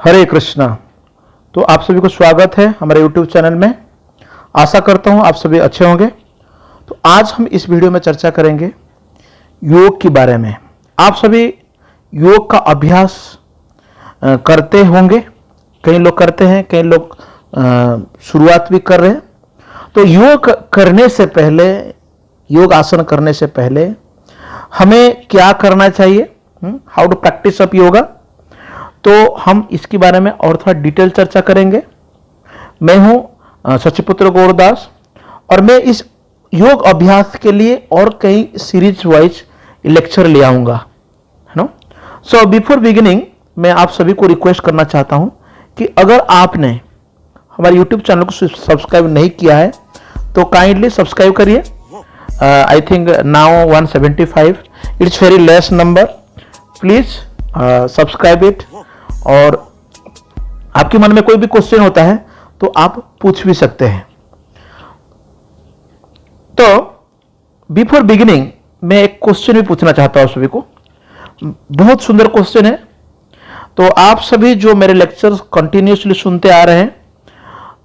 हरे कृष्णा। तो आप सभी को स्वागत है हमारे YouTube चैनल में। आशा करता हूं आप सभी अच्छे होंगे। तो आज हम इस वीडियो में चर्चा करेंगे योग के बारे में। आप सभी योग का अभ्यास करते होंगे, कई लोग करते हैं, कई लोग शुरुआत भी कर रहे हैं। तो योग करने से पहले, योग आसन करने से पहले हमें क्या करना चाहिए, how to practice up yoga, तो हम इसके बारे में और थोड़ा डिटेल चर्चा करेंगे। मैं हूं शशिपुत्र गौरदास और मैं इस योग अभ्यास के लिए और कई सीरीज वाइज लेक्चर ले आऊंगा, है ना। सो बिफोर बिगिनिंग मैं आप सभी को रिक्वेस्ट करना चाहता हूं कि अगर आपने हमारे यूट्यूब चैनल को सब्सक्राइब नहीं किया है तो काइंडली सब्सक्राइब करिए। I think now 175, it's very less number, please subscribe it. और आपके मन में कोई भी क्वेश्चन होता है तो आप पूछ भी सकते हैं। तो बिफोर बिगिनिंग मैं एक क्वेश्चन भी पूछना चाहता हूं सभी को। बहुत सुंदर क्वेश्चन है। तो आप सभी जो मेरे लेक्चर्स कंटिन्यूसली सुनते आ रहे हैं,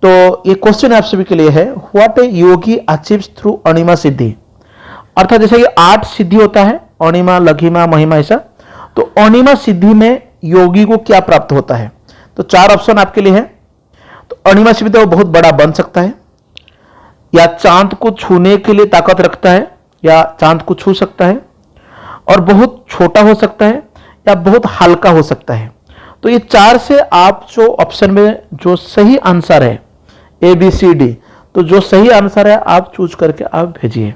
तो ये क्वेश्चन आप सभी के लिए है, what a yogi achieves through anima siddhi. अर्थात जैसे कि 8 सिद्धि होता है, अणिमा, लघिमा, महिमा, ऐसा। तो अणिमा सिद्धि में योगी को क्या प्राप्त होता है। तो 4 ऑप्शन आपके लिए है। तो अणिमा सिद्धि वो बहुत बड़ा बन सकता है, या चांद को छूने के लिए ताकत रखता है, या चांद को छू सकता है, और बहुत छोटा हो सकता है, या बहुत हल्का हो सकता है। तो ये 4 से आप जो ऑप्शन में जो सही आंसर है, ABCD, तो जो सही आंसर है आप चूज करके आप भेजिए,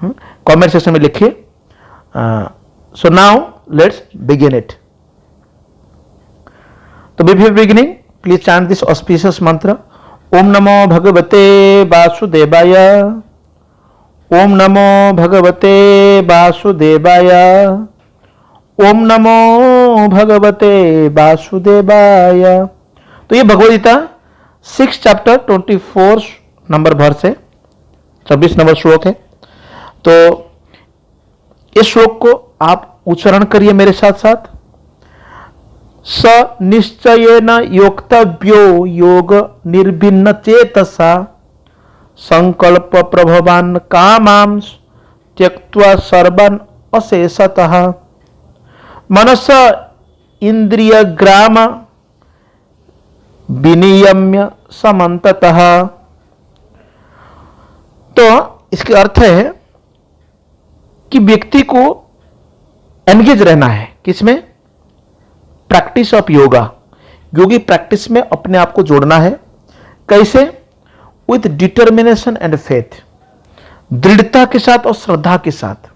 कमेंट सेक्शन में लिखिए। So now let's begin it. तो before beginning please chant this auspicious mantra. ओम नमो भगवते वासुदेवाय, ओम नमो भगवते वासुदेवाय, ओम नमो भगवते वासुदेवाय। तो ये Bhagavad Gita 6 chapter 24 number verse है, 26 नंबर श्लोक है। तो इस श्लोक को आप उच्चारण करिए मेरे साथ साथ। स निश्चयेन योक्तव्यो योग निर्भिन्न चेतसा, संकल्प प्रभवान कामां त्यक्त्वा सर्वान् अशेषतः, मनस इंद्रिय ग्राम विनियम्य समन्ततः। तो इसके अर्थ है कि व्यक्ति को एंगेज रहना है किसमें, practice of yoga. Yogi practice में अपने आप को जोड़ना है। कैसे? विथ डिटर्मिनेशन एंड फेथ, दृढ़ता के साथ और श्रद्धा के साथ,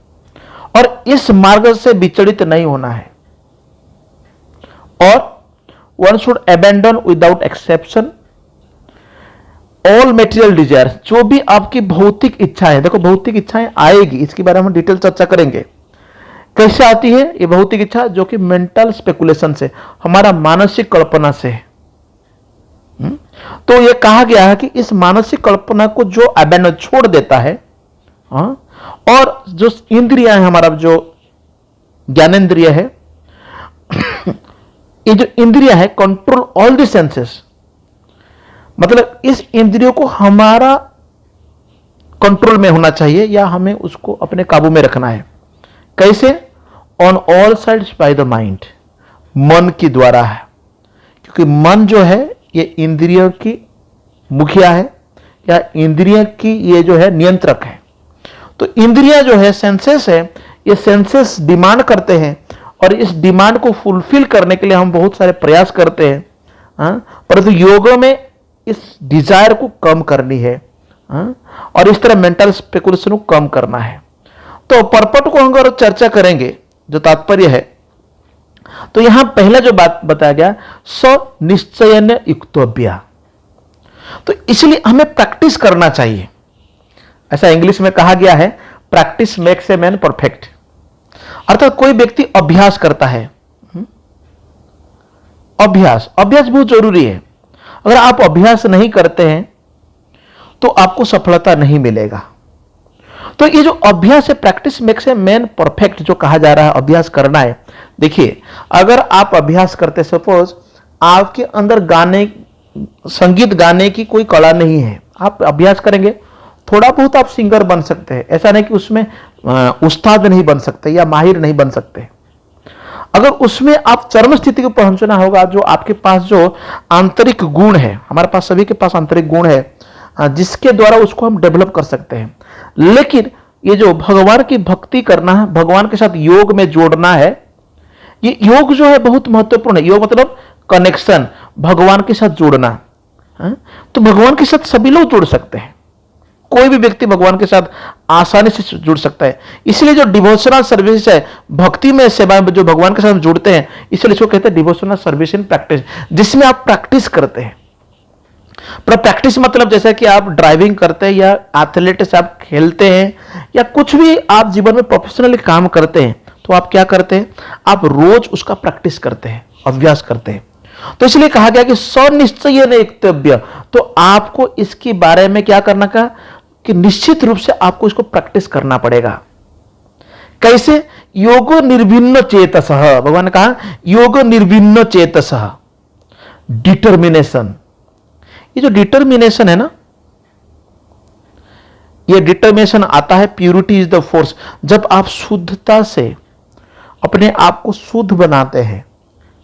और इस मार्ग से विचलित नहीं होना है। और one should abandon without exception all material desire. जो भी आपकी भौतिक इच्छाएं, देखो भौतिक इच्छाएं आएगी, इसके बारे में डिटेल चर्चा करेंगे। कैसे आती है ये भौतिक इच्छा, जो कि मेंटल स्पेकुलेशन से, हमारा मानसिक कल्पना से है। तो ये कहा गया है कि इस मानसिक कल्पना को जो अबैंडन, छोड़ देता है, और जो इंद्रियां है, हमारा जो ज्ञानेंद्रिय है, ये जो इंद्रियां है कंट्रोल ऑल द सेंसेस, मतलब इस इंद्रियों को हमारा कंट्रोल में होना चाहिए, या हमें उसको अपने काबू में रखना है। कैसे? On all sides by the mind, मन के द्वारा है। क्योंकि मन जो है ये इंद्रियों की मुखिया है, या इंद्रिय की ये जो है नियंत्रक है। तो इंद्रियां जो है, सेंसेस है, ये सेंसेस डिमांड करते हैं, और इस डिमांड को फुलफिल करने के लिए हम बहुत सारे प्रयास करते हैं। परंतु योग में इस डिजायर को कम करनी है, और इस तरह मेंटल स्पेकुलेशन को कम करना है। तो पर्पट को हम अगर चर्चा करेंगे, जो तात्पर्य है, तो यहां पहला जो बात बताया गया, स निश्चयन युक्तव्य। तो इसलिए हमें प्रैक्टिस करना चाहिए। ऐसा इंग्लिश में कहा गया है, practice makes a man perfect. अर्थात कोई व्यक्ति अभ्यास करता है, अभ्यास बहुत जरूरी है। अगर आप अभ्यास नहीं करते हैं तो आपको सफलता नहीं मिलेगा। तो ये जो अभ्यास है, practice makes a man perfect, जो कहा जा रहा है, अभ्यास करना है। देखिए, अगर आप अभ्यास करते, सपोज आपके अंदर संगीत गाने की कोई कला नहीं है, आप अभ्यास करेंगे थोड़ा बहुत आप सिंगर बन सकते हैं। ऐसा नहीं कि उसमें उस्ताद नहीं बन सकते या माहिर नहीं बन सकते। अगर उसमें आप चरम स्थिति को पहुंचना होगा, जो आपके पास जो आंतरिक गुण है, हमारे पास सभी के पास आंतरिक गुण है जिसके द्वारा उसको हम डेवलप कर सकते हैं। लेकिन ये जो भगवान की भक्ति करना है, भगवान के साथ योग में जोड़ना है, ये योग जो है बहुत महत्वपूर्ण है। योग मतलब कनेक्शन, भगवान के साथ जुड़ना। तो भगवान के साथ सभी लोग जुड़ सकते हैं, कोई भी व्यक्ति भगवान के साथ आसानी से जुड़ सकता है। इसलिए जो डिवोशनल सर्विस है, भक्ति में सेवा में जो भगवान के साथ जुड़ते हैं, इसलिए इसको कहते हैं डिवोशनल सर्विस इन प्रैक्टिस, जिसमें आप प्रैक्टिस करते हैं। पर प्रैक्टिस मतलब जैसे कि आप ड्राइविंग करते हैं या एथलीट से आप खेलते हैं या कुछ भी आप जीवन में प्रोफेशनली काम करते हैं, तो आप क्या करते हैं, आप रोज उसका प्रैक्टिस करते हैं, अभ्यास करते हैं। तो इसलिए कहा गया कि स्वनिश्चय नेतव्य, तो आपको इसके बारे में क्या करना का कि निश्चित रूप से आपको इसको प्रैक्टिस करना पड़ेगा। कैसे? योगो निर्भिन्न चेतसः, भगवान ने कहा योगो निर्भिन्न चेतसः, डिटर्मिनेशन। ये जो डिटर्मिनेशन है ना, ये डिटर्मिनेशन आता है प्यूरिटी इज द फोर्स। जब आप शुद्धता से अपने आप को शुद्ध बनाते हैं,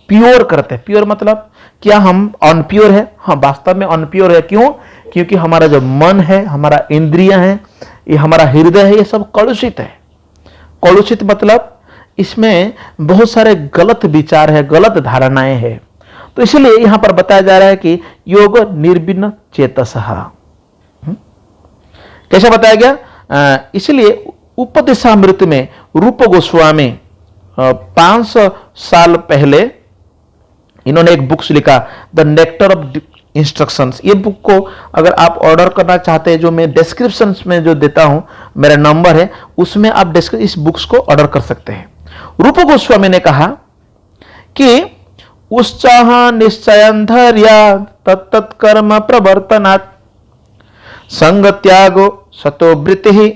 प्योर करते हैं। प्योर मतलब क्या हम अनप्योर है? हाँ, वास्तव में अनप्योर है। क्यों? क्योंकि हमारा जो मन है, हमारा इंद्रियां हैं, ये हमारा हृदय है, ये सब कलुषित है। कलुषित मतलब इसमें बहुत सारे गलत विचार है, गलत धारणाएं हैं। तो इसलिए यहां पर बताया जा रहा है कि योग निर्भिन्न चेतसः। कैसा बताया गया? इसलिए उपदेशामृत में रूप गोस्वामी 500 साल पहले इन्होंने एक बुक्स लिखा, द नेक्टर ऑफ इंस्ट्रक्शंस। ये बुक को अगर आप ऑर्डर करना चाहते हैं, जो मैं डिस्क्रिप्शन में जो देता हूं, मेरा नंबर है, उसमें आप इस बुक्स को ऑर्डर कर सकते हैं। रूप गोस्वामी ने कहा कि उत्साह निश्चयं धैर्य तत्तत्कर्म प्रवर्तनात् संग त्यागो सतो वृत्ति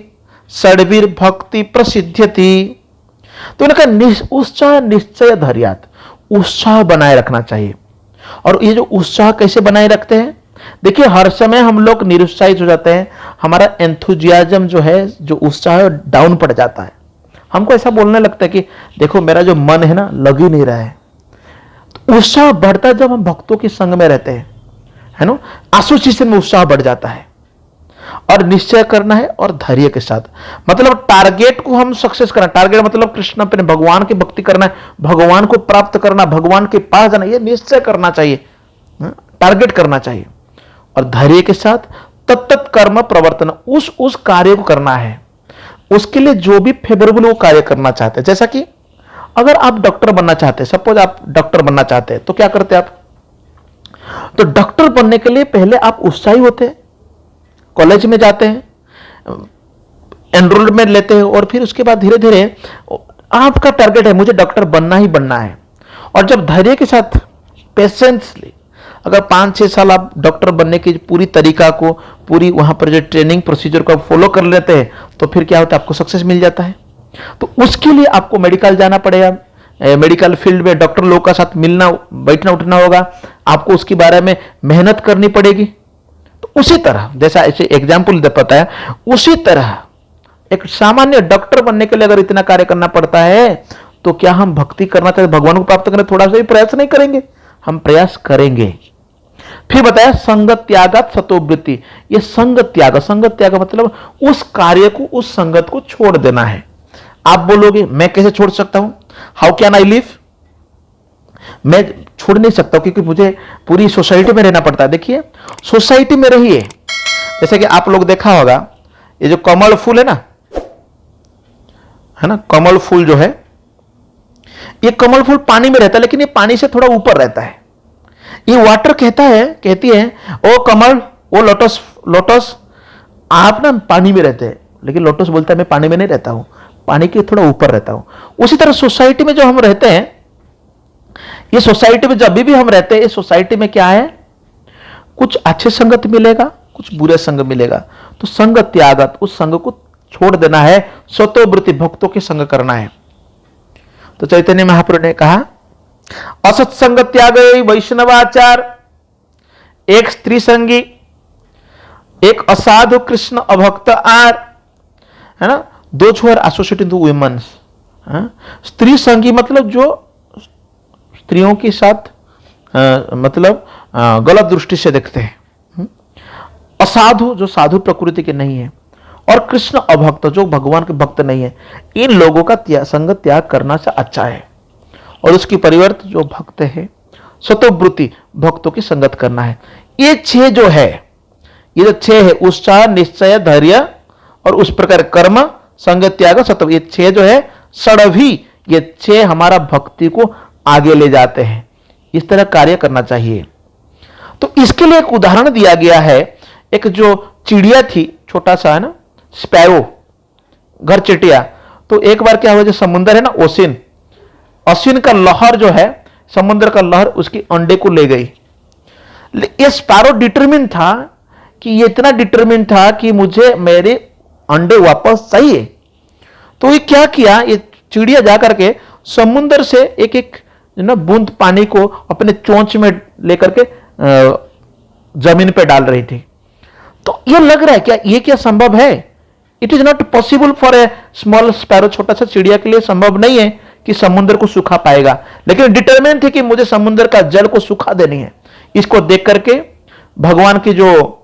षड्वीर भक्ति प्रसिद्ध्यति। तो उन्होंने कहा उत्साह निश्चय धैर्यात्, उत्साह बनाए रखना चाहिए। और ये जो उत्साह कैसे बनाए रखते हैं? देखिए, हर समय हम लोग निरुत्साहित हो जाते हैं, हमारा एंथुजियाज्म जो है, जो उत्साह है, डाउन पड़ जाता है। हमको ऐसा बोलने लगता है कि देखो मेरा जो मन है ना, लग ही नहीं रहा है। तो उत्साह बढ़ता है जब हम भक्तों के संग में रहते हैं, है ना। एसोसिएशन में उत्साह बढ़ जाता है। और निश्चय करना है और धैर्य के साथ, मतलब टारगेट को हम सक्सेस करना। टारगेट मतलब कृष्ण अपने भगवान की भक्ति करना है, भगवान को प्राप्त करना, भगवान के पास जाना, ये निश्चय करना चाहिए, टारगेट करना चाहिए। और धैर्य के साथ तत्त कर्म प्रवर्तन, उस कार्य को करना है। उसके लिए जो भी फेवरेबल वो कार्य करना चाहते हैं। जैसा कि अगर आप डॉक्टर बनना चाहते हैं, सपोज आप डॉक्टर बनना चाहते हैं, तो क्या करते हैं आप? तो डॉक्टर बनने के लिए पहले आप उत्साही होते हैं, कॉलेज में जाते हैं, एनरोलमेंट लेते हैं, और फिर उसके बाद धीरे धीरे आपका टारगेट है मुझे डॉक्टर बनना ही बनना है। और जब धैर्य के साथ पेशेंसली अगर 5-6 साल आप डॉक्टर बनने की पूरी तरीका को, पूरी वहां पर जो ट्रेनिंग प्रोसीजर को फॉलो कर लेते हैं, तो फिर क्या होता है, आपको सक्सेस मिल जाता है। तो उसके लिए आपको मेडिकल जाना पड़ेगा, मेडिकल फील्ड में डॉक्टर लोगों का साथ मिलना बैठना उठना होगा, आपको उसके बारे में मेहनत करनी पड़ेगी। तो उसी तरह, जैसा ऐसे एग्जाम्पल पता है, उसी तरह एक सामान्य डॉक्टर बनने के लिए अगर इतना कार्य करना पड़ता है, तो क्या हम भक्ति करना चाहते, भगवान को प्राप्त करने थोड़ा सा भी प्रयास नहीं करेंगे? हम प्रयास करेंगे। फिर बताया संग त्यागात सतोवृत्ति। ये संग त्याग मतलब उस कार्य को, उस संगत को छोड़ देना है। आप बोलोगे मैं कैसे छोड़ सकता हूं? How can I live? मैं छोड़ नहीं सकता क्योंकि मुझे पूरी सोसाइटी में रहना पड़ता है। देखिए, सोसाइटी में रहिए, जैसे कि आप लोग देखा होगा, ये जो कमल फूल है ना, कमल फूल जो है, ये कमल फूल पानी में रहता है, लेकिन ये पानी से थोड़ा ऊपर रहता है। ये वाटर कहती है ओ कमल, ओ लोटस आप ना पानी में रहते हैं, लेकिन लोटस बोलता है मैं पानी में नहीं रहता हूं, पानी के थोड़ा ऊपर रहता हूं। उसी तरह सोसाइटी में जो हम रहते हैं, ये सोसाइटी में जब भी हम रहते हैं, इस सोसाइटी में क्या है, कुछ अच्छे संगत मिलेगा, कुछ बुरे संग मिलेगा। तो संग त्यागत, उस संग को छोड़ देना है, स्वतोवृत्ति भक्तों के संग करना है। तो चैतन्य महाप्रभु ने कहा असत्संग त्याग वैष्णवाचार, एक स्त्री संगी, एक असाधु कृष्ण अभक्त आर, है ना, those who are associated to women. स्त्री संगी मतलब जो स्त्रियों के साथ मतलब गलत दृष्टि से देखते हैं। असाधु जो साधु प्रकृति के नहीं है, और कृष्ण अभक्त जो भगवान के भक्त नहीं है। इन लोगों का संग त्याग करना से अच्छा है, और उसकी परिवर्त जो भक्त है स्वतोवृत्ति भक्तों की संगत करना है। ये छह जो है, ये जो छह है, उत्साह निश्चय धैर्य और उस प्रकार कर्म संग त्याग सत्व, ये छह जो है षडभी, ये छह हमारा भक्ति को आगे ले जाते हैं। इस तरह कार्य करना चाहिए। तो इसके लिए एक उदाहरण दिया गया है। एक जो चिड़िया थी, छोटा सा है ना, स्पैरो, घर चिटिया। तो एक बार क्या हुआ, जो समुद्र है ना, ओशिन, अश्विन का लहर जो है, समुद्र का लहर उसकी अंडे को ले गई। ये स्पैरो डिटरमिन था कि ये इतना डिटरमिन था कि मुझे मेरे अंडे वापस चाहिए। तो ये क्या किया, ये चिड़िया जाकर के समुद्र से एक एक ना बूंद पानी को अपने चोंच में लेकर के जमीन पे डाल रही थी। तो ये लग रहा है क्या, ये क्या संभव है? It is not possible for a small sparrow, छोटा सा चिड़िया के लिए संभव नहीं है कि समुद्र को सूखा पाएगा। लेकिन डिटरमिन थे कि मुझे समुद्र का जल को सूखा देनी है। इसको देख करके भगवान की जो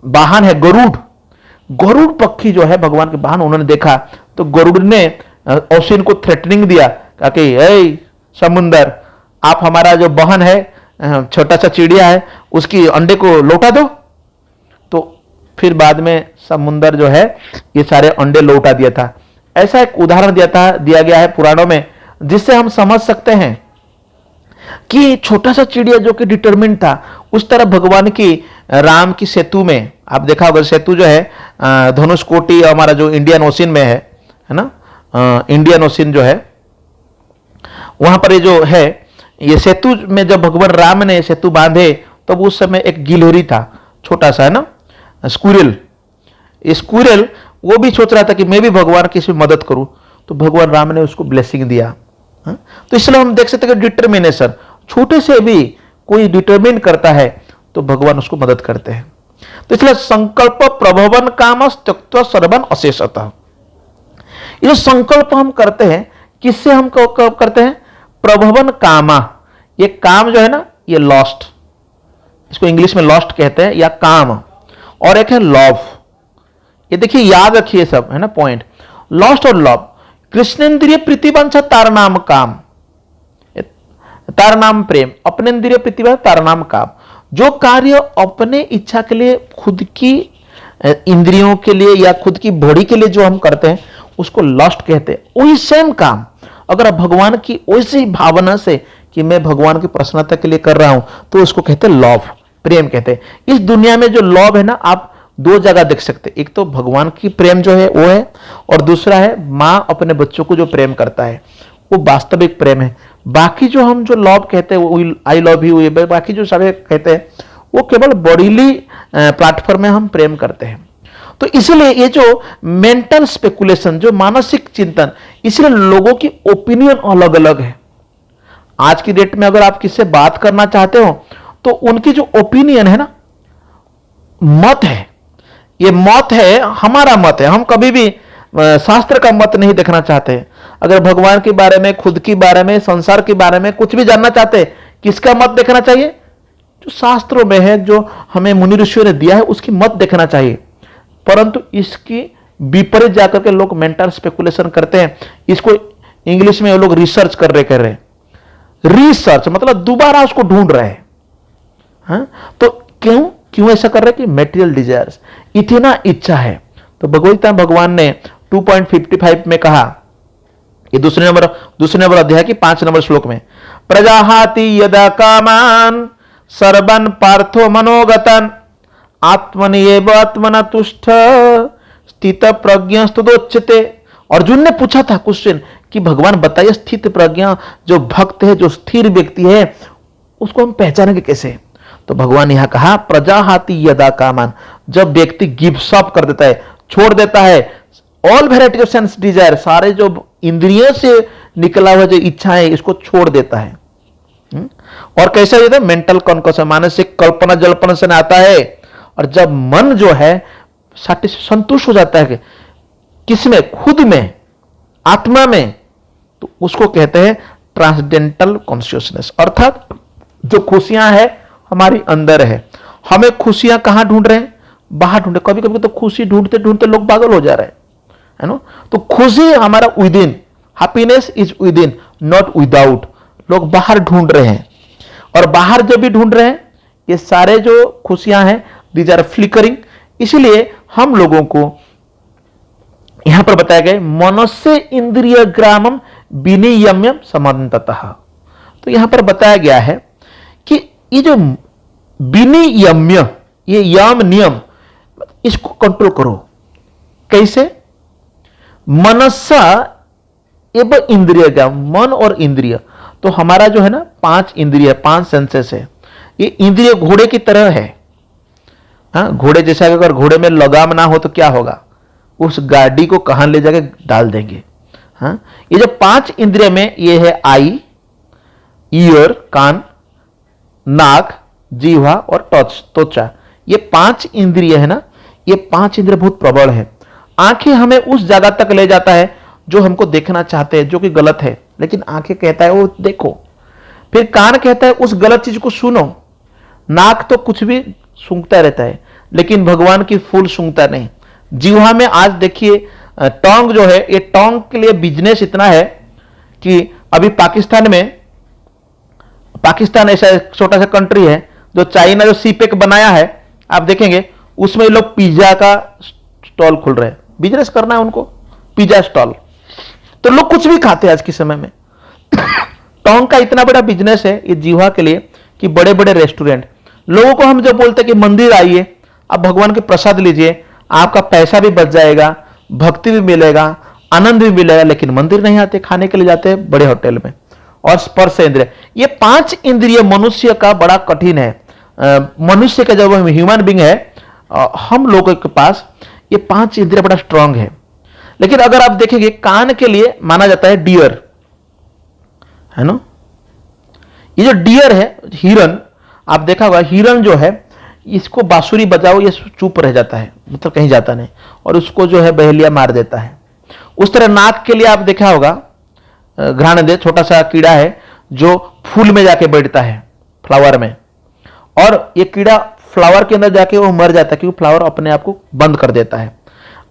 वाहन है गरुड़ पक्षी जो है भगवान के वाहन, उन्होंने देखा तो गरुड़ ने ओशिन को थ्रेटनिंग दिया, कहा कि ए समुद्र, आप हमारा जो बहन है, छोटा सा चिड़िया है, उसकी अंडे को लौटा दो। तो फिर बाद में समुद्र जो है ये सारे अंडे लौटा दिया था। ऐसा एक उदाहरण दिया गया है पुराणों में, जिससे हम समझ सकते हैं कि छोटा सा चिड़िया जो कि डिटरमिन्ड था, उस तरह भगवान की राम की सेतु में, आप देखा होगा सेतु जो है धनुषकोटी हमारा जो इंडियन ओशिन में है ना, इंडियन ओशिन जो है वहां पर ये जो है, ये सेतु में जब भगवान राम ने सेतु बांधे तब तो उस समय एक गिलहरी था, छोटा सा है ना, स्क्विरल, वो भी सोच रहा था कि मैं भी भगवान की इसमें मदद करूं। तो भगवान राम ने उसको ब्लेसिंग दिया। तो इसलिए हम देख सकते हैं कि डिटर्मिनेशन, छोटे से भी कोई डिटर्मिन करता है तो भगवान उसको मदद करते हैं। तो इसलिए संकल्प प्रभवन काम त्यक्त्वा सर्वं अशेषतः, ये संकल्प हम करते हैं, किससे हम करते हैं? प्रभवन कामा, ये काम जो है ना, ये लॉस्ट, इसको इंग्लिश में लॉस्ट कहते हैं या काम, और एक है लव। ये देखिए, याद रखिए सब, है ना पॉइंट, लॉस्ट और लव। कृष्णेन्द्रिय प्रीतिवंश तार नाम काम, तार नाम प्रेम, अपने इंद्रिय प्रीतिवंश तार नाम काम। जो कार्य अपने इच्छा के लिए, खुद की इंद्रियों के लिए या खुद की बॉडी के लिए जो हम करते हैं उसको लस्ट कहते हैं। वही सेम काम अगर आप भगवान की वैसी भावना से कि मैं भगवान की प्रसन्नता के लिए कर रहा हूं तो उसको कहते हैं लव, प्रेम कहते हैं। इस दुनिया में जो लव है ना, आप दो जगह देख सकते हैं, एक तो भगवान की प्रेम जो है वो है, और दूसरा है माँ अपने बच्चों को जो प्रेम करता है वो वास्तविक प्रेम है। बाकी जो हम जो लव कहते हैं वो आई लव यू, बाकी जो सारे कहते हैं वो केवल बॉडीली प्लेटफॉर्म में हम प्रेम करते हैं। तो इसलिए ये जो मेंटल स्पेकुलेशन, जो मानसिक चिंतन, इसलिए लोगों की ओपिनियन अलग अलग है। आज की डेट में अगर आप किससे बात करना चाहते हो तो उनकी जो ओपिनियन है ना, मत है, ये मत है, हमारा मत है। हम कभी भी शास्त्र का मत नहीं देखना चाहते। अगर भगवान के बारे में, खुद के बारे में, संसार के बारे में कुछ भी जानना चाहते, किसका मत देखना चाहिए? जो शास्त्रों में है, जो हमें मुनि ऋषियों ने दिया है, उसकी मत देखना चाहिए। परंतु इसकी विपरीत जाकर के लोग मेंटल स्पेकुलेशन करते हैं। इसको इंग्लिश में वो लोग रिसर्च कर रहे रिसर्च मतलब दोबारा उसको ढूंढ रहे हैं। हाँ? तो क्यों ऐसा कर रहे हैं? कि मेटेरियल डिजायर्स, इतना इच्छा है। तो भगवद्गीता भगवान ने 2.55 में कहा, ये दूसरे नंबर अध्याय की 5 नंबर श्लोक में, प्रजाहाति यदा कामान सर्वन पार्थो मनोगतन आत्मनिएव आत्मना तुष्ट स्थित प्रज्ञा स्तुदोच्यते। अर्जुन ने पूछा था क्वेश्चन कि भगवान बताइए, स्थित प्रज्ञा जो भक्त है, जो स्थिर व्यक्ति है, उसको हम पहचानेंगे कैसे? तो भगवान यहां कहा, प्रजाहाति यदा कामान, जब व्यक्ति गिव्स अप कर देता है, छोड़ देता है all variety of sense desire, सारे जो इंद्रियों से निकला हुआ जो इच्छाएं इसको छोड़ देता है। और कैसा ये था, मेंटल कॉन्कस, मानसिक कल्पना जल्पना से आता है। और जब मन जो है संतुष्ट हो जाता है किसमें, खुद में, आत्मा में, तो उसको कहते हैं ट्रांसडेंटल कॉन्शियसनेस। अर्थात जो खुशियां हैं हमारी अंदर है। हमें खुशियां कहां ढूंढ रहे हैं, बाहर ढूंढ रहे। कभी कभी तो खुशी ढूंढते ढूंढते लोग पागल हो जा रहे हैं, है ना। तो खुशी हमारा with in, happiness is with in, not without. लोग बाहर ढूंढ रहे हैं, और बाहर जो भी ढूंढ रहे हैं ये सारे जो खुशियां हैं दीज आर फ्लिकरिंग। इसलिए हम लोगों को यहां पर बताया गया मनस्य इंद्रिय ग्रामम विनियम्यम समन्ततः। तो यहां पर बताया गया है कि ये जो विनियम्य, ये यम नियम, इसको कंट्रोल करो। कैसे, मनसा एवं इंद्रिय ग्राम, मन और इंद्रिय। तो हमारा जो है ना 5 इंद्रिय, 5 सेंसेस है। ये इंद्रिय घोड़े की तरह है। हाँ, घोड़े जैसा अगर घोड़े में लगाम ना हो तो क्या होगा, उस गाड़ी को कहां ले जाके डाल देंगे। हाँ, ये जो 5 इंद्रिय में ये है आई, ईयर कान, नाक, जीवा और त्वचा। ये 5 इंद्रिय है ना, ये 5 इंद्रिय बहुत प्रबल है। आंखें हमें उस जगह तक ले जाता है जो हमको देखना चाहते हैं, जो कि गलत है, लेकिन आंखें कहता है वो देखो। फिर कान कहता है उस गलत चीज को सुनो। नाक तो कुछ भी सूंघता रहता है, लेकिन भगवान की फूल सूंघता नहीं। जीवा में आज देखिए टोंग जो है, ये टोंग के लिए बिजनेस इतना है कि अभी पाकिस्तान ऐसा छोटा सा कंट्री है जो चाइना जो सीपेक बनाया है, आप देखेंगे उसमें लोग पिज्जा का स्टॉल खुल रहे हैं। बिजनेस करना है उनको, पिज्जा स्टॉल। तो लोग कुछ भी खाते हैं आज के समय में। टोंग का इतना बड़ा बिजनेस है ये जीवा के लिए कि बड़े बड़े रेस्टोरेंट, लोगों को हम जब बोलते हैं कि मंदिर आइए, आप भगवान के प्रसाद लीजिए, आपका पैसा भी बच जाएगा, भक्ति भी मिलेगा, आनंद भी मिलेगा, लेकिन मंदिर नहीं आते, खाने के लिए जाते हैं बड़े होटल में। और स्पर्श इंद्रिय, ये 5 इंद्रिय मनुष्य का बड़ा कठिन है। मनुष्य का जब ह्यूमन बींग है, हम लोगों के पास ये 5 इंद्रिय बड़ा स्ट्रांग है। लेकिन अगर आप देखेंगे कान के लिए माना जाता है डियर, है ना। ये जो डियर है, हिरन, आप देखा होगा हिरन जो है इसको बांसुरी बजाओ ये चुप रह जाता है, मतलब कहीं जाता नहीं, और उसको जो है बहेलिया मार देता है। उस तरह नाक के लिए आप देखा होगा घ्राणदे, छोटा सा कीड़ा है जो फूल में जाके बैठता है, फ्लावर में, और ये कीड़ा फ्लावर के अंदर जाके वो मर जाता है क्योंकि फ्लावर अपने आप को बंद कर देता है।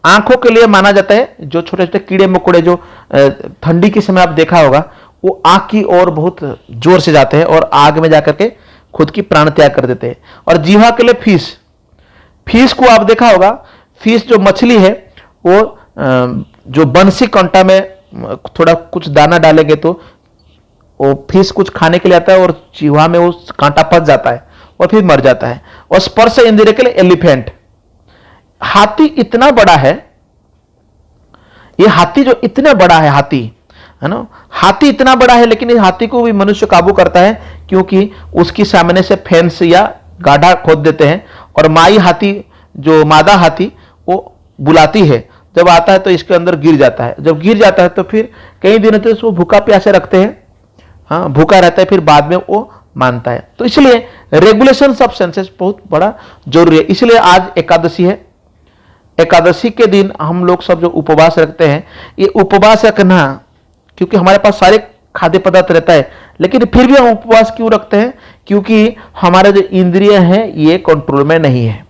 आंखों के लिए माना जाता है जो छोटे छोटे कीड़े मकोड़े जो ठंडी के समय आप देखा होगा वो आग की ओर बहुत जोर से जाते हैं और आग में जाकर के खुद की प्राण त्याग कर देते हैं। और जीवा के लिए फिश को आप देखा होगा, फिश जो मछली है वो जो बंसी कांटा में थोड़ा कुछ दाना डालेंगे तो वो फिश कुछ खाने के लिए आता है और जीवा में वो कांटा फंस जाता है और फिर मर जाता है। और स्पर्श इंद्रिय के लिए एलिफेंट, हाथी इतना बड़ा है, ये हाथी जो इतना बड़ा है, हाथी है ना, हाथी इतना बड़ा है, लेकिन इस हाथी को भी मनुष्य काबू करता है क्योंकि उसकी सामने से फेंस या गाढ़ा खोद देते हैं और माई हाथी जो मादा हाथी वो बुलाती है, जब आता है तो इसके अंदर गिर जाता है। जब गिर जाता है तो फिर कई दिनों तक इसको भूखा प्यासे रखते हैं, हाँ भूखा रहता है, फिर बाद में वो मानता है। तो इसलिए रेगुलेशन ऑफ सेंसेस बहुत बड़ा जरूरी है। इसलिए आज एकादशी है, एकादशी के दिन हम लोग सब जो उपवास रखते हैं, ये उपवास रखना क्योंकि हमारे पास सारे खाद्य पदार्थ रहता है, लेकिन फिर भी हम उपवास क्यों रखते हैं, क्योंकि हमारे जो इंद्रिय हैं ये कंट्रोल में नहीं है।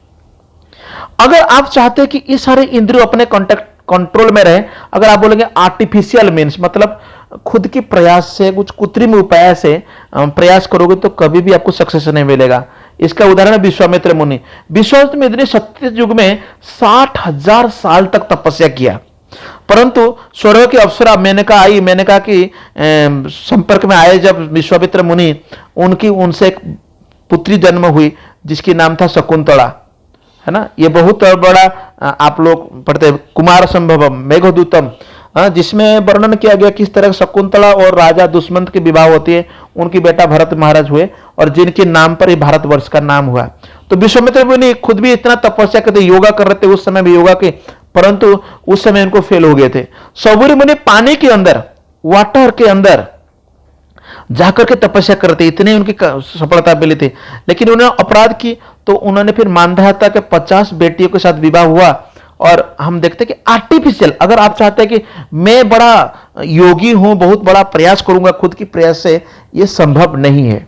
अगर आप चाहते हैं कि ये सारे इंद्रिय अपने कंट्रोल में रहे, अगर आप बोलेंगे आर्टिफिशियल मीन्स मतलब खुद की प्रयास से, कुछ कृत्रिम उपाय से प्रयास करोगे तो कभी भी आपको सक्सेस नहीं मिलेगा। इसका उदाहरण है विश्वामित्र मुनि। विश्वामित्र मुनि ने सत्य युग में 60,000 साल तक तपस्या किया, परंतु स्वर्ग की अप्सरा मेनका आई, मेनका की संपर्क में आए जब विश्वामित्र मुनि, उनकी उनसे एक पुत्री जन्म हुई जिसकी नाम था शकुंतला, है ना। ये बहुत बड़ा आप लोग पढ़ते हैं कुमार संभवम मेघदूतम, जिसमें वर्णन किया गया किस तरह शकुंतला और राजा दुष्मंत की विवाह होती है, उनकी बेटा भरत महाराज हुए और जिनके नाम पर ही भारतवर्ष का नाम हुआ। तो विश्वामित्र मुनि खुद भी इतना तपस्या करते, योगा कर रहे थे, उस समय भी योगा के परंतु उस समय उनको फेल हो गए थे। सौबरी मुनि पानी के अंदर, वाटर के अंदर जाकर के तपस्या करते, इतने उनकी सफलता मिली थी। लेकिन उन्होंने अपराध की तो उन्होंने फिर मानधाता के 50 बेटियों के साथ विवाह हुआ। और हम देखते हैं कि आर्टिफिशियल, अगर आप चाहते हैं कि मैं बड़ा योगी हूं, बहुत बड़ा प्रयास करूंगा, खुद की प्रयास से ये संभव नहीं है।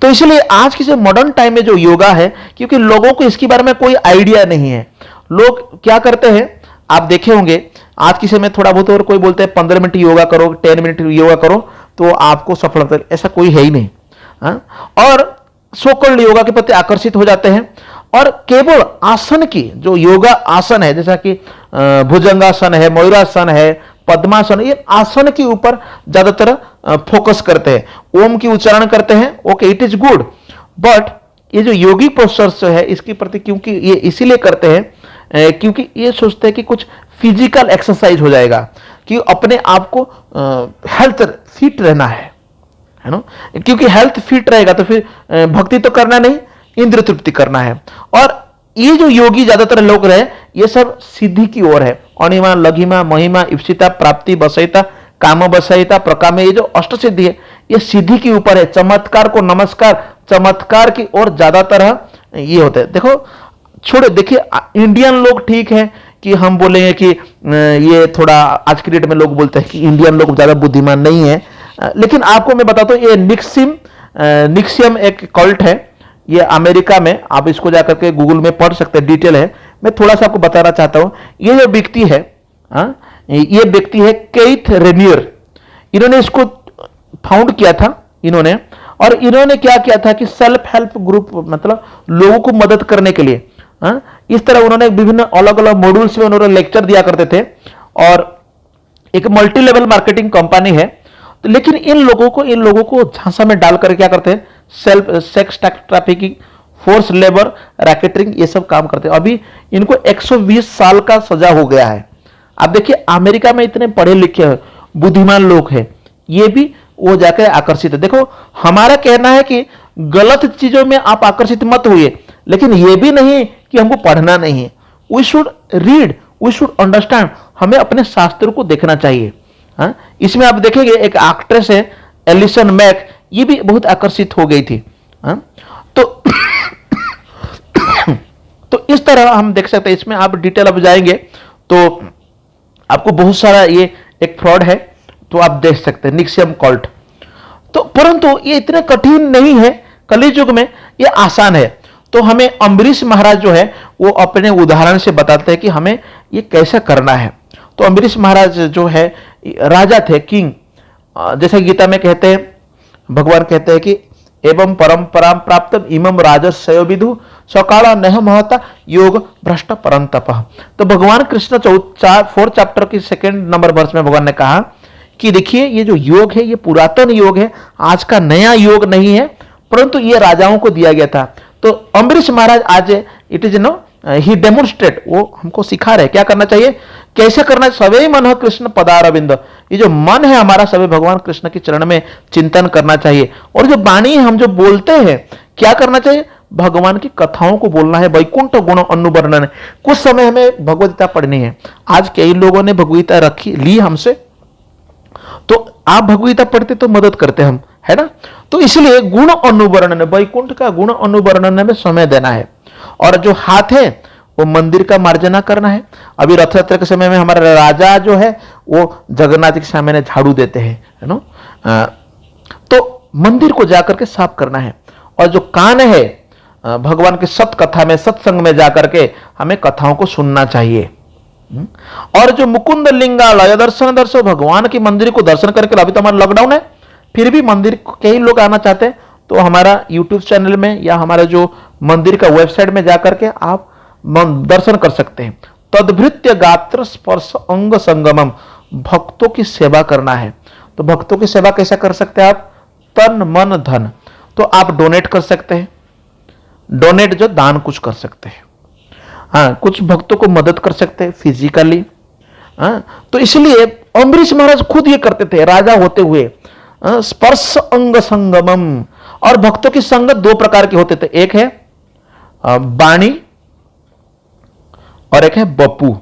तो इसलिए आज की जो मॉडर्न टाइम में जो योगा है, क्योंकि लोगों को इसके बारे में कोई आइडिया नहीं है, लोग क्या करते हैं, आप देखे होंगे आज की समय थोड़ा बहुत, और कोई बोलते हैं 15 मिनट योगा करो, 10 मिनट योगा करो तो आपको सफलता, ऐसा कोई है ही नहीं। और सोकल्ड योगा के प्रति आकर्षित हो जाते हैं और केवल आसन की, जो योगा आसन है, जैसा कि भुजंगासन है, मयूरासन है, पद्मासन, ये आसन के ऊपर ज्यादातर फोकस करते हैं, ओम की उच्चारण करते हैं। Okay, it is good, but ये जो योगिक पोस्चर्स है इसके प्रति, क्योंकि ये इसीलिए करते हैं क्योंकि ये सोचते हैं कि कुछ फिजिकल एक्सरसाइज हो जाएगा, कि अपने आप को हेल्थ फिट रहना है ना, क्योंकि हेल्थ फिट रहेगा तो फिर भक्ति तो करना नहीं, इंद्र तृप्ति करना है। और ये जो योगी ज्यादातर लोग रहे, ये सब सिद्धि की ओर है। अणिमा, लघिमा, महिमा, इप्सिता, प्राप्ति, बसयिता, काम बसयिता, प्रकाम, ये जो अष्ट सिद्धि है ये सिद्धि के ऊपर है। चमत्कार को नमस्कार, चमत्कार की ओर ज्यादातर ये होते हैं। देखो छोड़े, देखिए इंडियन लोग ठीक है कि हम बोलेंगे कि ये थोड़ा आज की डेट में लोग बोलते हैं कि इंडियन लोग ज्यादा बुद्धिमान नहीं है, लेकिन आपको मैं बताता हूं, ये निक्सियम एक कल्ट है, ये अमेरिका में, आप इसको जाकर के गूगल में पढ़ सकते हैं, डिटेल है। मैं थोड़ा सा आपको बताना चाहता हूं, ये जो व्यक्ति है, ये व्यक्ति है केथ रेनियर, इन्होंने इसको फाउंड किया था इन्होंने। और इन्होंने क्या किया था कि सेल्फ हेल्प ग्रुप, मतलब लोगों को मदद करने के लिए, इस तरह उन्होंने विभिन्न अलग अलग मॉड्यूल्स में उन्होंने लेक्चर दिया करते थे। और एक मल्टी लेवल मार्केटिंग कंपनी है, तो लेकिन इन लोगों को झांसा में डालकर क्या करते हैं, सेक्स ट्रैफिकिंग, फोर्स लेबर, रैकेटरिंग, ये सब काम करते हैं। अभी इनको 120 साल का सजा हो गया है। आप देखिए अमेरिका में इतने पढ़े लिखे बुद्धिमान लोग हैं, ये भी वो जाकर आकर्षित है। देखो हमारा कहना है कि गलत चीजों में आप आकर्षित मत होइए, लेकिन ये भी नहीं कि हमको पढ़ना नहीं है। We should read, we should understand, हमें अपने शास्त्रों को देखना चाहिए। इसमें आप देखेंगे एक एक्ट्रेस है एलिसन मैक, ये भी बहुत आकर्षित हो गई थी। तो इस तरह हम देख सकते हैं, इसमें आप डिटेल अब जाएंगे तो आपको बहुत सारा, ये एक फ्रॉड है तो आप देख सकते हैं, निक्सियम कल्ट। तो परंतु ये इतने कठिन नहीं है, कलियुग में ये आसान है। तो हमें अम्बरीश महाराज जो है वो अपने उदाहरण से बताते हैं कि हमें ये कैसे करना है। तो अम्बरीश महाराज जो है राजा थे, किंग, जैसे गीता में कहते हैं, भगवान कहते हैं कि एवं परंपरा प्राप्त इमम राजस्व विदु सकाला नह महता योग भ्रष्ट परंतप। तो भगवान कृष्ण 4 चैप्टर की 2 नंबर वर्ष में भगवान ने कहा कि देखिए ये जो योग है ये पुरातन योग है, आज का नया योग नहीं है, परंतु ये राजाओं को दिया गया था। तो अम्बरीश महाराज आज it is no he demonstrate, वो हमको सिखा रहे क्या करना चाहिए, कैसे करना है। सवे मन कृष्ण पदारविंद, ये जो मन है हमारा सभी भगवान कृष्ण के चरण में चिंतन करना चाहिए। और जो वाणी हम जो बोलते हैं क्या करना चाहिए, भगवान की कथाओं को बोलना है, वैकुंठ गुण अनुवर्णन है। कुछ समय हमें भगवद्गीता पढ़नी है। आज कई लोगों ने भगवद्गीता रखी ली हमसे, तो आप भगवद्गीता पढ़ते तो मदद करते हम, है ना। तो इसलिए गुण अनुवर्णन, वैकुंठ का गुण अनुवर्णन में समय देना है। और जो हाथ है वो मंदिर का मार्जना करना है। अभी रथ यात्रा के समय में हमारा राजा जो है वो जगन्नाथ के सामने झाड़ू देते हैं, है ना। तो मंदिर को जाकर के साफ करना है। और जो कान है भगवान की सत कथा में, सत्संग में जाकर के हमें कथाओं को सुनना चाहिए। और जो मुकुंद लिंगालय दर्शन दर्शो, भगवान की मंदिर को दर्शन करके, अभी तो हमारा लॉकडाउन है फिर भी मंदिर कई लोग आना चाहते हैं, तो हमारा यूट्यूब चैनल में या हमारा जो मंदिर का वेबसाइट में जाकर के आप दर्शन कर सकते हैं। तद्भृत्य गात्र स्पर्श अंग संगमम, भक्तों की सेवा करना है। तो भक्तों की सेवा कैसे कर सकते हैं आप, तन मन धन। तो आप डोनेट कर सकते हैं, डोनेट जो दान कुछ कर सकते हैं, हाँ कुछ भक्तों को मदद कर सकते हैं फिजिकली। तो इसलिए अम्बरीश महाराज खुद ये करते थे राजा होते हुए, स्पर्श अंग संगमम। और भक्तों की संगत 2 प्रकार के होते थे, एक है बाणी और एक है बपू।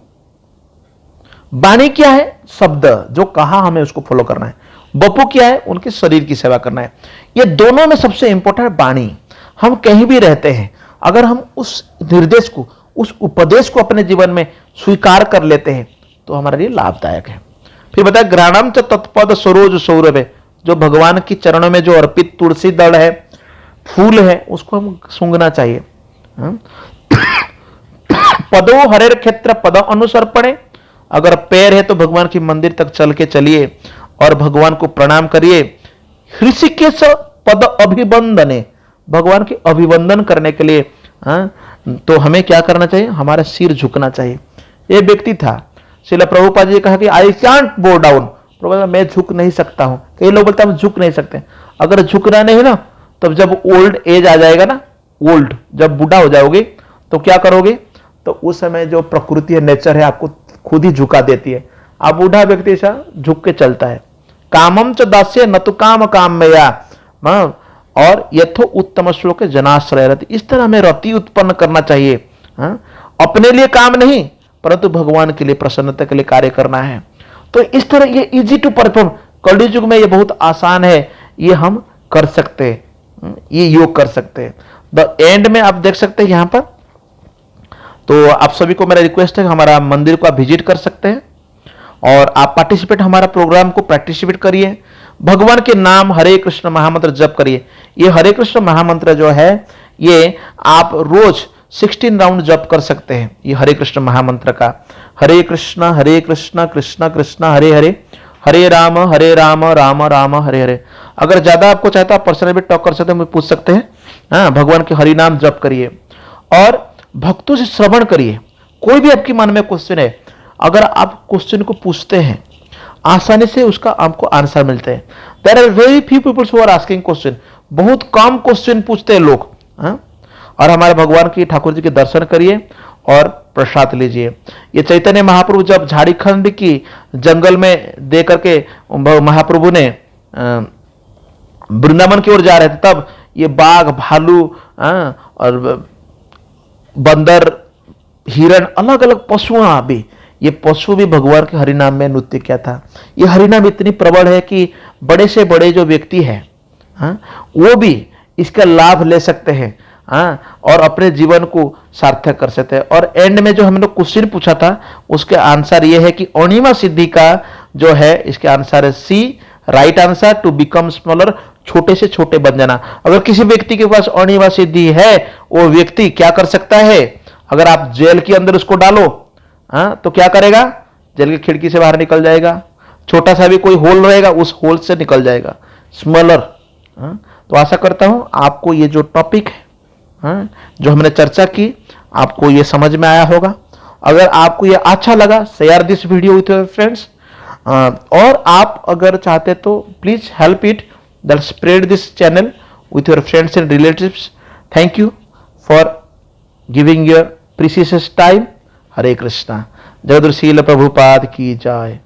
वाणी क्या है? शब्द, जो कहा हमें उसको फॉलो करना है। बपू क्या है? उनके शरीर की सेवा करना है। ये दोनों में सबसे इंपॉर्टेंट है वाणी। हम कहीं भी रहते हैं, अगर हम उस निर्देश को, उस उपदेश को अपने जीवन में स्वीकार कर लेते हैं तो हमारे लिए लाभदायक है। फिर बताया ग्राणम च तत्पद सरोज सौरभ है, जो भगवान की चरणों में जो अर्पित तुलसी दल है, फूल है, उसको हम सूंघना चाहिए। पदो हरेर क्षेत्र पद अनुसर्पणे, अगर पैर है तो भगवान की मंदिर तक चल के चलिए और भगवान को प्रणाम करिए। ऋषिकेश पद अभिवंदने, भगवान के अभिवंदन करने के लिए तो हमें क्या करना चाहिए? हमारा सिर झुकना चाहिए। ये व्यक्ति था, श्रील प्रभुपाद जी कहा कि आई कैंट बो डाउन, प्रभुपाद मैं झुक नहीं सकता हूं। कई लोग बोलते हैं हम झुक नहीं सकते। अगर झुकना नहीं ना, तब जब ओल्ड एज आ जाएगा ना, ओल्ड जब बूढ़ा हो जाओगे तो क्या करोगे? तो उस समय जो प्रकृति है, नेचर है, आपको खुद ही झुका देती है। आप बूढ़ा व्यक्ति ऐसा झुक के चलता है। कामम च दास्य न तो काम काम मया, और यथो उत्तम श्लोक जनाश्रय रति, इस तरह हमें रति उत्पन्न करना चाहिए। अपने लिए काम नहीं, परंतु भगवान के लिए, प्रसन्नता के लिए कार्य करना है। तो इस तरह ये इजी टू परफॉर्म, कलयुग युग में ये बहुत आसान है, ये हम कर सकते हैं, ये योग कर सकते हैं। द एंड में आप देख सकते हैं यहां पर। तो आप सभी को मेरा रिक्वेस्ट है, हमारा मंदिर को आप विजिट कर सकते हैं और आप पार्टिसिपेट, हमारा प्रोग्राम को पार्टिसिपेट करिए। भगवान के नाम हरे कृष्ण महामंत्र जप करिए। ये हरे कृष्ण महामंत्र जो है, ये आप रोज 16 राउंड जप कर सकते हैं। ये हरे कृष्ण महामंत्र का, हरे कृष्ण कृष्ण कृष्ण हरे हरे, हरे राम राम राम हरे हरे। अगर ज्यादा आपको चाहता आप पर्सनली भी टॉक कर सकते हैं, मुझे पूछ सकते हैं। हाँ, भगवान के हरि नाम जप करिए और भक्तों से श्रवण करिए। कोई भी आपके मन में क्वेश्चन है, अगर आप क्वेश्चन को पूछते हैं, आसानी से उसका आपको आंसर मिलते हैं। There are very few peoples who are asking question, बहुत कम क्वेश्चन पूछते हैं लोग। और हमारे भगवान की, ठाकुर जी के दर्शन करिए और प्रसाद लीजिए। ये चैतन्य महाप्रभु जब झारखंड की जंगल में दे करके महाप्रभु ने वृंदावन की ओर जा रहे थे, तब ये बाघ, भालू और बंदर, हिरण, अलग अलग पशुओं भी, ये पशु भी भगवान के हरिनाम में नृत्य किया था। ये हरिनाम इतनी प्रबल है कि बड़े से बड़े जो व्यक्ति है, वो भी इसका लाभ ले सकते हैं और अपने जीवन को सार्थक कर सकते हैं। और एंड में जो हम लोग क्वेश्चन पूछा था, उसके आंसर ये है कि अणिमा सिद्धि का जो है, इसके आंसर है C, right answer, to become smaller, छोटे से छोटे बन जाना। अगर किसी व्यक्ति के पास अणिमा सिद्धि है, वो व्यक्ति क्या कर सकता है? अगर आप जेल के अंदर उसको डालो, तो क्या करेगा? जेल की खिड़की से बाहर निकल जाएगा। छोटा सा भी कोई होल रहेगा, उस होल से निकल जाएगा, स्मॉलर। तो आशा करता हूं आपको ये जो टॉपिक है, जो हमने चर्चा की, आपको ये समझ में आया होगा। अगर आपको ये अच्छा लगा, share this video with your friends. और आप अगर चाहते तो please help it that spread this channel with your friends and relatives. Thank you for giving your precious time. Hare Krishna. Jagadguru Srila Prabhupada की जय।